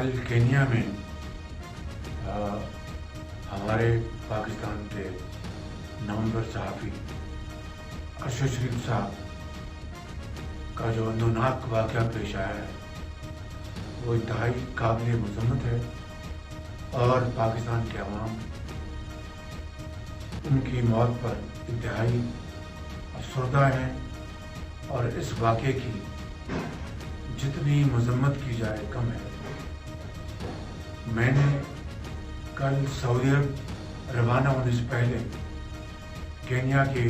کل کینیا میں ہمارے پاکستان کے نامور صحافی ارشد شریف صاحب کا جو اندوناک واقعہ پیش آیا ہے وہ انتہائی قابل مذمت ہے، اور پاکستان کے عوام ان کی موت پر انتہائی افسردہ ہیں، اور اس واقعے کی جتنی مذمت کی جائے کم ہے۔ میں نے کل سعودی عرب روانہ ہونے سے پہلے کینیا کے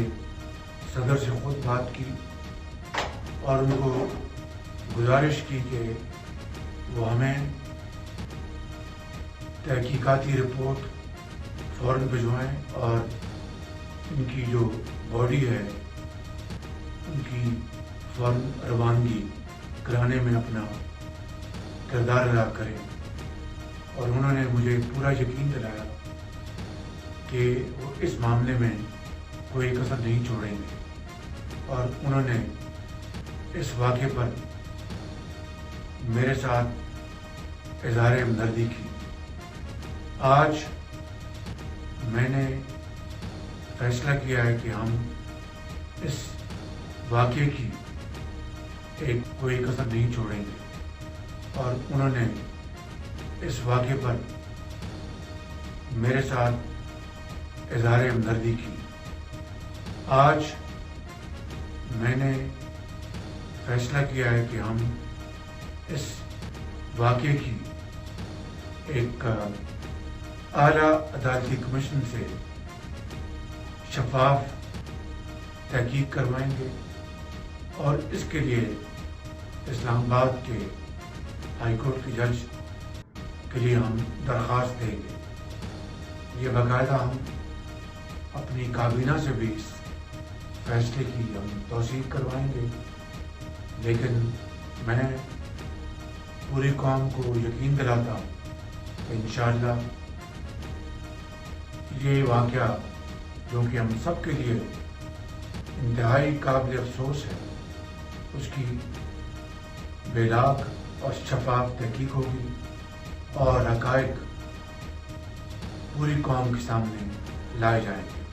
صدر سے خود بات کی اور ان کو گزارش کی کہ وہ ہمیں تحقیقاتی رپورٹ فوراً بھجوائیں اور ان کی جو باڈی ہے ان کی فوراً روانگی کرانے میں اپنا کردار ادا کریں، اور انہوں نے مجھے پورا یقین دلایا کہ وہ اس معاملے میں کوئی کسر نہیں چھوڑیں گے، اور انہوں نے اس واقعے پر میرے ساتھ اظہار ہمدردی کی۔ آج میں نے فیصلہ کیا ہے کہ ہم اس واقعے کی کوئی کسر نہیں چھوڑیں گے، اور انہوں نے اس واقعے پر میرے ساتھ اظہار ہمدردی کی۔ آج میں نے فیصلہ کیا ہے کہ ہم اس واقعے کی ایک اعلیٰ عدالتی کمیشن سے شفاف تحقیق کروائیں گے، اور اس کے لیے اسلام آباد کے ہائی کورٹ کے جج کے لیے ہم درخواست دیں گے۔ یہ باقاعدہ ہم اپنی کابینہ سے بھی اس فیصلے کی ہم توثیق کروائیں گے، لیکن میں پوری قوم کو یقین دلاتا ہوں کہ انشاءاللہ یہ واقعہ جو کہ ہم سب کے لیے انتہائی قابل افسوس ہے، اس کی بے داغ اور شفاف تحقیق ہوگی، اور حقائق پوری قوم کے سامنے لائے جائیں گے۔